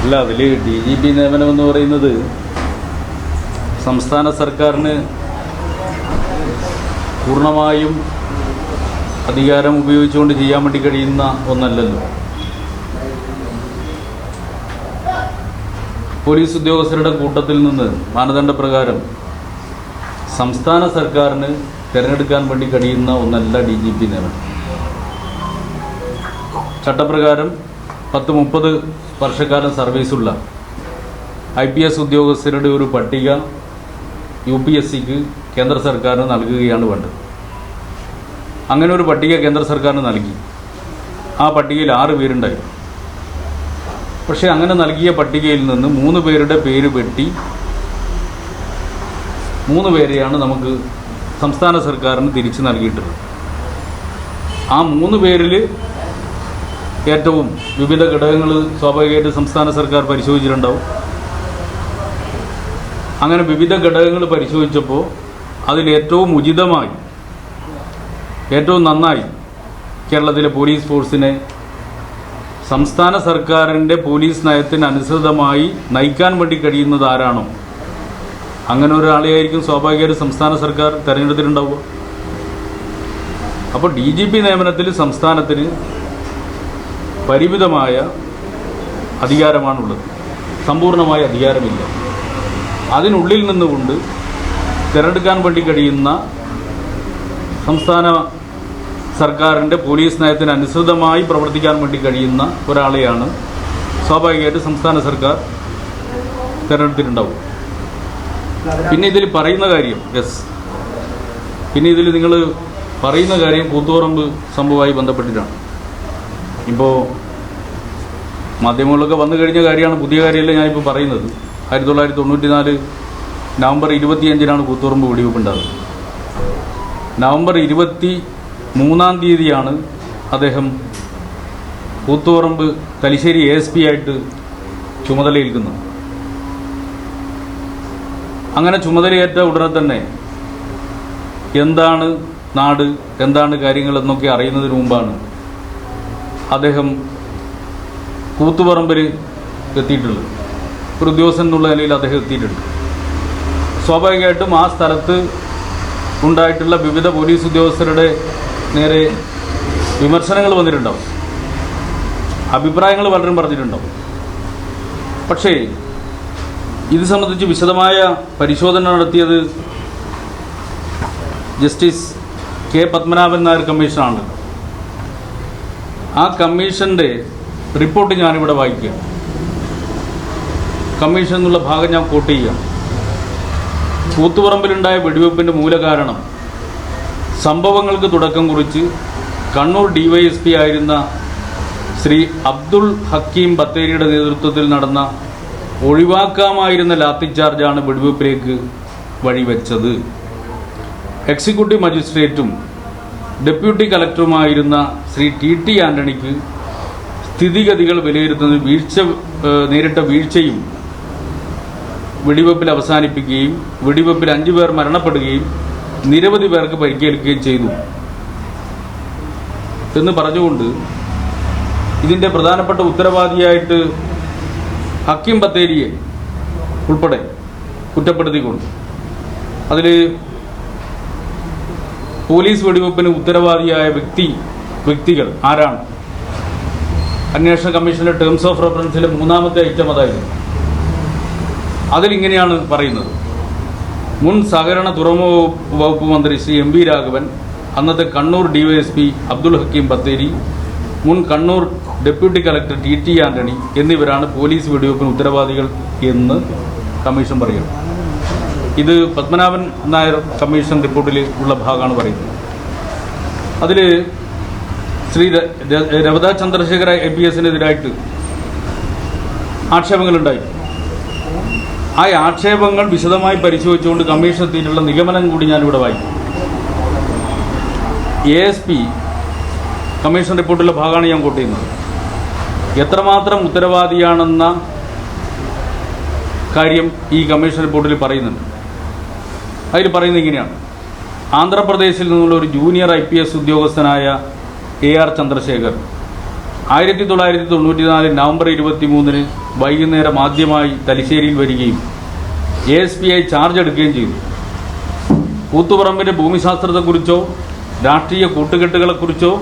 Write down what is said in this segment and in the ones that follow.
അല്ല, അതിൽ DGP നിയമനം എന്ന് പറയുന്നത് സംസ്ഥാന സർക്കാരിന് പൂർണ്ണമായും അധികാരം ഉപയോഗിച്ചുകൊണ്ട് ചെയ്യാൻ വേണ്ടി കഴിയുന്ന ഒന്നല്ലല്ലോ. പോലീസ് ഉദ്യോഗസ്ഥരുടെ കൂട്ടത്തിൽ നിന്ന് മാനദണ്ഡപ്രകാരം സംസ്ഥാന സർക്കാരിന് തിരഞ്ഞെടുക്കാൻ വേണ്ടി കഴിയുന്ന ഒന്നല്ല DGP നിയമനം. ചട്ടപ്രകാരം 10-30 വർഷക്കാലം സർവീസുള്ള IPS ഉദ്യോഗസ്ഥരുടെ ഒരു പട്ടിക UPSCക്ക് കേന്ദ്ര സർക്കാരിന് നൽകുകയാണ് വേണ്ടത്. അങ്ങനെ ഒരു പട്ടിക കേന്ദ്ര സർക്കാരിന് നൽകി. ആ പട്ടികയിൽ 6 പേരുണ്ടായിരുന്നു. പക്ഷേ അങ്ങനെ നൽകിയ പട്ടികയിൽ നിന്ന് 3 പേരുടെ പേര് വെട്ടി 3 പേരെയാണ് നമുക്ക് സംസ്ഥാന സർക്കാരിന് തിരിച്ചു നൽകിയിട്ടുള്ളത്. ആ 3 പേരിൽ ഏറ്റവും വിവിധ ഘടകങ്ങൾ സ്വാഭാവികമായിട്ട് സംസ്ഥാന സർക്കാർ പരിശോധിച്ചിട്ടുണ്ടാവും. അങ്ങനെ വിവിധ ഘടകങ്ങൾ പരിശോധിച്ചപ്പോൾ അതിലേറ്റവും ഉചിതമായി ഏറ്റവും നന്നായി കേരളത്തിലെ പോലീസ് ഫോഴ്സിനെ സംസ്ഥാന സർക്കാരിൻ്റെ പോലീസ് നയത്തിന് അനുസൃതമായി നയിക്കാൻ വേണ്ടി കഴിയുന്നത് ആരാണോ അങ്ങനെ ഒരാളെയായിരിക്കും സ്വാഭാവികമായിട്ട് സംസ്ഥാന സർക്കാർ തിരഞ്ഞെടുത്തിട്ടുണ്ടാവുക. അപ്പോൾ DGP നിയമനത്തിൽ സംസ്ഥാനത്തിന് പരിമിതമായ അധികാരമാണുള്ളത്, സമ്പൂർണ്ണമായ അധികാരമില്ല. അതിനുള്ളിൽ നിന്നുകൊണ്ട് തിരഞ്ഞെടുക്കാൻ വേണ്ടി കഴിയുന്ന സംസ്ഥാന സർക്കാരിൻ്റെ പോലീസ് നയത്തിന് അനുസൃതമായി പ്രവർത്തിക്കാൻ വേണ്ടി കഴിയുന്ന ഒരാളെയാണ് സ്വാഭാവികമായിട്ട് സംസ്ഥാന സർക്കാർ തിരഞ്ഞെടുത്തിട്ടുണ്ടാവും. പിന്നെ ഇതിൽ പറയുന്ന കാര്യം നിങ്ങൾ പറയുന്ന കാര്യം കൂത്തുപറമ്പ് സംഭവമായി ബന്ധപ്പെട്ടിട്ടാണ്. ഇപ്പോൾ മാധ്യമങ്ങളിലൊക്കെ വന്നു കഴിഞ്ഞ കാര്യമാണ്, പുതിയ കാര്യമല്ല ഞാനിപ്പോൾ പറയുന്നത്. 1994 നവംബർ 25-നാണ് കൂത്തുപറമ്പ് വെടിവെപ്പ് ഉണ്ടാകുന്നത്. നവംബർ 23-ാം തീയതിയാണ് അദ്ദേഹം കൂത്തുപറമ്പ് തലശ്ശേരി ASP ആയിട്ട് ചുമതലയേൽക്കുന്നത്. അങ്ങനെ ചുമതലയേറ്റ ഉടനെ തന്നെ എന്താണ് നാട്, എന്താണ് കാര്യങ്ങൾ എന്നൊക്കെ അറിയുന്നതിന് മുമ്പാണ് അദ്ദേഹം കൂത്തുപറമ്പിൽ എത്തിയിട്ടുള്ളത്. ഒരു ഉദ്യോഗസ്ഥൻ എന്നുള്ള നിലയിൽ അദ്ദേഹം എത്തിയിട്ടുണ്ട്. സ്വാഭാവികമായിട്ടും ആ സ്ഥലത്ത് ഉണ്ടായിട്ടുള്ള വിവിധ പോലീസ് ഉദ്യോഗസ്ഥരുടെ നേരെ വിമർശനങ്ങൾ വന്നിട്ടുണ്ടാവും, അഭിപ്രായങ്ങൾ പലരും പറഞ്ഞിട്ടുണ്ടാവും. പക്ഷേ ഇത് സംബന്ധിച്ച് വിശദമായ പരിശോധന നടത്തിയത് ജസ്റ്റിസ് K. പത്മനാഭൻ നായർ കമ്മീഷനാണ്. ആ കമ്മീഷൻ്റെ റിപ്പോർട്ട് ഞാനിവിടെ വായിക്കുക. കമ്മീഷൻ എന്നുള്ള ഭാഗം ഞാൻ കോട്ട് ചെയ്യാം. കൂത്തുപറമ്പിലുണ്ടായ വെടിവെപ്പിൻ്റെ മൂലകാരണം സംഭവങ്ങൾക്ക് തുടക്കം കുറിച്ച് കണ്ണൂർ DYSP ആയിരുന്ന ശ്രീ അബ്ദുൾ ഹക്കീം ബത്തേരിയുടെ നേതൃത്വത്തിൽ നടന്ന ഒഴിവാക്കാമായിരുന്ന ലാത്തിച്ചാർജാണ് വെടിവെപ്പിലേക്ക് വഴിവെച്ചത്. എക്സിക്യൂട്ടീവ് മജിസ്ട്രേറ്റും ഡെപ്യൂട്ടി കളക്ടറുമായിരുന്ന ശ്രീ TT ആന്റണിക്ക് സ്ഥിതിഗതികൾ വിലയിരുത്തുന്നതിൽ നേരിട്ട വീഴ്ചയും വെടിവെപ്പിൽ അവസാനിപ്പിക്കുകയും വെടിവെപ്പിൽ 5 പേർ മരണപ്പെടുകയും നിരവധി പേർക്ക് പരിക്കേൽക്കുകയും ചെയ്തു എന്ന് പറഞ്ഞുകൊണ്ട് ഇതിൻ്റെ പ്രധാനപ്പെട്ട ഉത്തരവാദിയായിട്ട് ഹക്കീം ബത്തേരിയെ ഉൾപ്പെടെ കുറ്റപ്പെടുത്തിക്കൊണ്ട് അതിൽ പോലീസ് വെടിവെപ്പിന് ഉത്തരവാദിയായ വ്യക്തികൾ ആരാണ്, അന്വേഷണ കമ്മീഷന്റെ ടേംസ് ഓഫ് റെഫറൻസിലെ 3-ാമത്തെ ഐറ്റം അതായിരുന്നു. അതിലിങ്ങനെയാണ് പറയുന്നത്: മുൻ സഹകരണ തുറമുഖ വകുപ്പ് മന്ത്രി ശ്രീ MV രാഘവൻ, അന്നത്തെ കണ്ണൂർ DYSP അബ്ദുൾ ഹക്കീം ബത്തേരി, മുൻ Kannur deputy collector TT Antony എന്നിവരാണ് പോലീസ് വെടിവെപ്പിന് ഉത്തരവാദികൾ എന്ന് കമ്മീഷൻ പറയുന്നു. ഇത് പത്മനാഭൻ നായർ കമ്മീഷൻ റിപ്പോർട്ടിൽ ഉള്ള ഭാഗമാണ് പറയുന്നത്. അതിൽ ശ്രീ രവത ചന്ദ്രശേഖര APSനെതിരായിട്ട് ആക്ഷേപങ്ങളുണ്ടായി. ആ ആക്ഷേപങ്ങൾ വിശദമായി പരിശോധിച്ചുകൊണ്ട് കമ്മീഷൻ എത്തിയിട്ടുള്ള നിഗമനം കൂടി ഞാനിവിടെ വായിക്കും. ASP കമ്മീഷൻ റിപ്പോർട്ടിലെ ഭാഗമാണ് ഞാൻ കോട്ട് ചെയ്യുന്നത്. എത്രമാത്രം ഉത്തരവാദിയാണെന്ന കാര്യം ഈ കമ്മീഷൻ റിപ്പോർട്ടിൽ പറയുന്നുണ്ട്. അതിൽ പറയുന്നത് ഇങ്ങനെയാണ്: ആന്ധ്രാപ്രദേശിൽ നിന്നുള്ള ഒരു ജൂനിയർ IPS ഉദ്യോഗസ്ഥനായ AR ചന്ദ്രശേഖർ 1994 നവംബർ 23 വൈകുന്നേരം ആദ്യമായി തലശ്ശേരിയിൽ വരികയും ASP ആയി ചാർജ് എടുക്കുകയും ചെയ്തു. കൂത്തുപറമ്പിൻ്റെ ഭൂമിശാസ്ത്രത്തെക്കുറിച്ചോ രാഷ്ട്രീയ കൂട്ടുകെട്ടുകളെക്കുറിച്ചോ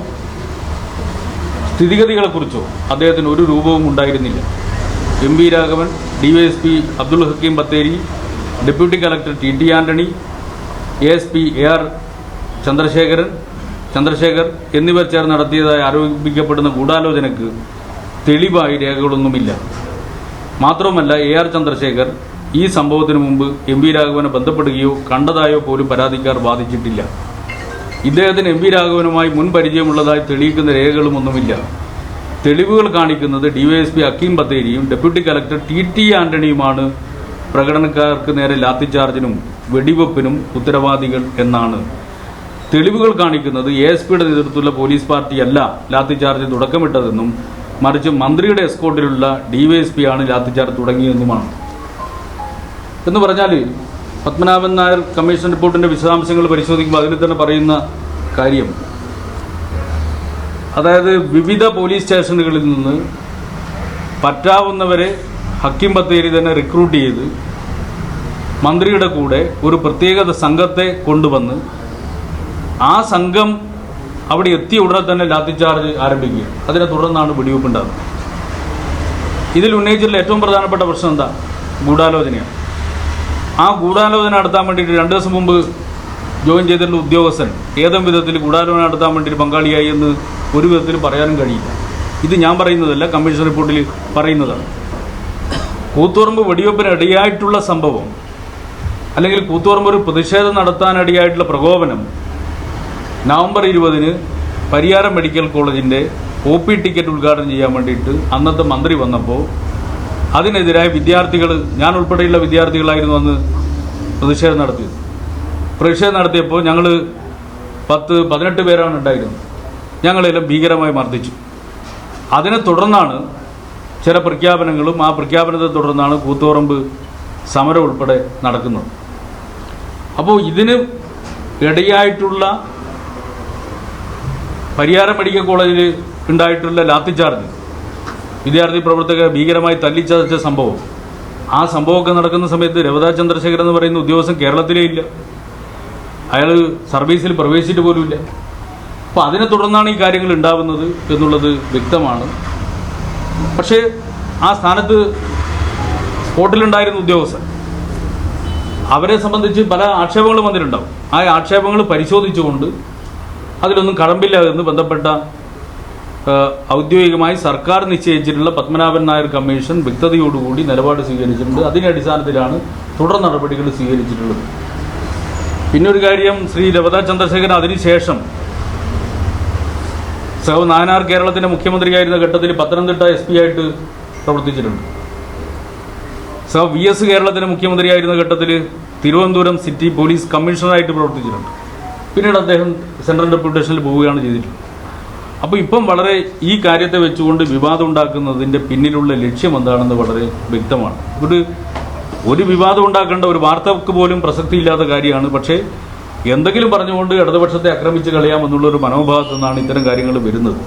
സ്ഥിതിഗതികളെക്കുറിച്ചോ അദ്ദേഹത്തിന് ഒരു രൂപവും ഉണ്ടായിരുന്നില്ല. MV Raghavan, DYSP Abdul Hakeem Bathery, deputy collector TT Antony, ASP AR Chandrasekhar എന്നിവർ ചേർന്ന് നടത്തിയതായി ആരോപിക്കപ്പെടുന്ന ഗൂഢാലോചനയ്ക്ക് തെളിവായി രേഖകളൊന്നുമില്ല. മാത്രവുമല്ല, AR ചന്ദ്രശേഖർ ഈ സംഭവത്തിന് മുമ്പ് MV രാഘവനെ ബന്ധപ്പെടുകയോ കണ്ടതായോ പോലും പരാതിക്കാർ വാദിച്ചിട്ടില്ല. ഇദ്ദേഹത്തിന് MV രാഘവനുമായി മുൻ പരിചയമുള്ളതായി തെളിയിക്കുന്ന രേഖകളുമൊന്നുമില്ല. തെളിവുകൾ കാണിക്കുന്നത് DYSP ഹക്കീം ബത്തേരിയും ഡെപ്യൂട്ടി കളക്ടർ TT ആന്റണിയുമാണ് പ്രകടനക്കാർക്ക് നേരെ ലാത്തിചാർജിനും വെടിവെപ്പിനും ഉത്തരവാദികൾ എന്നാണ്. തെളിവുകൾ കാണിക്കുന്നത് ASPയുടെ നേതൃത്വത്തിലുള്ള പോലീസ് പാർട്ടിയല്ല ലാത്തിചാർജ് തുടക്കമിട്ടതെന്നും മറിച്ച് മന്ത്രിയുടെ എസ്കോർട്ടിലുള്ള DYSP ആണ് ലാത്തിചാർജ് തുടങ്ങിയതെന്നുമാണ്. എന്ന് പറഞ്ഞാൽ പത്മനാഭൻ നായർ കമ്മീഷൻ റിപ്പോർട്ടിൻ്റെ വിശദാംശങ്ങൾ പരിശോധിക്കുമ്പോൾ അതിൽ തന്നെ പറയുന്ന കാര്യം, അതായത് വിവിധ പോലീസ് സ്റ്റേഷനുകളിൽ നിന്ന് പറ്റാവുന്നവരെ ഹക്കീം ബത്തേരി തന്നെ റിക്രൂട്ട് ചെയ്ത് മന്ത്രിയുടെ കൂടെ ഒരു പ്രത്യേക സംഘത്തെ കൊണ്ടുവന്ന് ആ സംഘം അവിടെ എത്തിയ ഉടനെ തന്നെ ലാത്തിചാർജ് ആരംഭിക്കുക. അതിനെ തുടർന്നാണ് വെടിവെപ്പുണ്ടാകുന്നത്. ഇതിൽ ഉന്നയിച്ചിട്ടുള്ള ഏറ്റവും പ്രധാനപ്പെട്ട പ്രശ്നം എന്താ? ഗൂഢാലോചനയാണ്. ആ ഗൂഢാലോചന നടത്താൻ വേണ്ടിയിട്ട് 2 ദിവസം മുമ്പ് ജോയിൻ ചെയ്തിട്ടുള്ള ഉദ്യോഗസ്ഥൻ ഏതെങ്കിലും വിധത്തിൽ ഗൂഢാലോചന നടത്താൻ വേണ്ടിയിട്ട് പങ്കാളിയായി എന്ന് ഒരു വിധത്തിൽ പറയാനും കഴിയില്ല. ഇത് ഞാൻ പറയുന്നതല്ല, കമ്മീഷൻ റിപ്പോർട്ടിൽ പറയുന്നതാണ്. കൂത്തുപറമ്പ് വെടിവെപ്പിന് ഇടയായിട്ടുള്ള സംഭവം, അല്ലെങ്കിൽ കൂത്തുപറമ്പ് ഒരു പ്രതിഷേധം നടത്താനിടയായിട്ടുള്ള പ്രകോപനം നവംബർ 20 പരിയാരം മെഡിക്കൽ കോളേജിൻ്റെ OP ടിക്കറ്റ് ഉദ്ഘാടനം ചെയ്യാൻ വേണ്ടിയിട്ട് അന്നത്തെ മന്ത്രി വന്നപ്പോൾ അതിനെതിരായ വിദ്യാർത്ഥികൾ, ഞാൻ ഉൾപ്പെടെയുള്ള വിദ്യാർത്ഥികളായിരുന്നു അന്ന് പ്രതിഷേധം നടത്തിയത്. പ്രതിഷേധം നടത്തിയപ്പോൾ ഞങ്ങൾ 10-18 പേരാണ് ഉണ്ടായിരുന്നത്. ഞങ്ങളെല്ലാം ഭീകരമായി മർദ്ദിച്ചു. അതിനെ തുടർന്നാണ് ചില പ്രഖ്യാപനങ്ങളും, ആ പ്രഖ്യാപനത്തെ തുടർന്നാണ് കൂത്തുപറമ്പ് സമരം ഉൾപ്പെടെ നടക്കുന്നത്. അപ്പോൾ ഇതിന് ഇടയായിട്ടുള്ള പരിയാരം മെഡിക്കൽ കോളേജിൽ ഉണ്ടായിട്ടുള്ള ലാത്തിചാർജ്, വിദ്യാർത്ഥി പ്രവർത്തകരെ ഭീകരമായി തല്ലിച്ചതച്ച സംഭവം, ആ സംഭവമൊക്കെ നടക്കുന്ന സമയത്ത് രവതാ ചന്ദ്രശേഖർ എന്ന് പറയുന്ന ഉദ്യോഗസ്ഥൻ കേരളത്തിലേ ഇല്ല. അയാൾ സർവീസിൽ പ്രവേശിച്ചിട്ട് പോലുമില്ല. അപ്പോൾ അതിനെ തുടർന്നാണ് ഈ കാര്യങ്ങൾ ഉണ്ടാവുന്നത് എന്നുള്ളത് വ്യക്തമാണ്. പക്ഷേ ആ സ്ഥാനത്ത് സ്പോട്ടിലുണ്ടായിരുന്ന ഉദ്യോഗസ്ഥൻ, അവരെ സംബന്ധിച്ച് പല ആക്ഷേപങ്ങളും വന്നിട്ടുണ്ടാവും. ആ ആക്ഷേപങ്ങൾ പരിശോധിച്ചുകൊണ്ട് അതിലൊന്നും കഴമ്പില്ല എന്ന് ബന്ധപ്പെട്ട ഔദ്യോഗികമായി സർക്കാർ നിശ്ചയിച്ചിട്ടുള്ള പത്മനാഭൻ നായർ കമ്മീഷൻ വ്യക്തതയോടുകൂടി നിലപാട് സ്വീകരിച്ചിട്ടുണ്ട്. അതിൻ്റെ അടിസ്ഥാനത്തിലാണ് തുടർ നടപടികൾ സ്വീകരിച്ചിട്ടുള്ളത്. പിന്നെ ഒരു കാര്യം, ശ്രീ രവതാ ചന്ദ്രശേഖരൻ അതിനുശേഷം നായനാർ കേരളത്തിൻ്റെ മുഖ്യമന്ത്രിയായിരുന്ന ഘട്ടത്തിൽ പത്തനംതിട്ട SP ആയിട്ട് പ്രവർത്തിച്ചിട്ടുണ്ട്. VS കേരളത്തിൻ്റെ മുഖ്യമന്ത്രിയായിരുന്ന ഘട്ടത്തിൽ തിരുവനന്തപുരം സിറ്റി പോലീസ് കമ്മീഷണറായിട്ട് പ്രവർത്തിച്ചിട്ടുണ്ട്. പിന്നീട് അദ്ദേഹം സെൻട്രൽ ഡെപ്യൂട്ടേഷനിൽ പോവുകയാണ് ചെയ്തിട്ടുള്ളത്. അപ്പോൾ ഇപ്പം വളരെ ഈ കാര്യത്തെ വെച്ചുകൊണ്ട് വിവാദം ഉണ്ടാക്കുന്നതിൻ്റെ പിന്നിലുള്ള ലക്ഷ്യം എന്താണെന്ന് വളരെ വ്യക്തമാണ്. ഒരു വിവാദം ഉണ്ടാക്കേണ്ട ഒരു വാർത്തക്ക് പോലും പ്രസക്തിയില്ലാത്ത കാര്യമാണ്. പക്ഷേ എന്തെങ്കിലും പറഞ്ഞുകൊണ്ട് ഇടതുപക്ഷത്തെ ആക്രമിച്ച് കളയാമെന്നുള്ളൊരു മനോഭാവത്തു നിന്നാണ് ഇത്തരം കാര്യങ്ങൾ വരുന്നത്.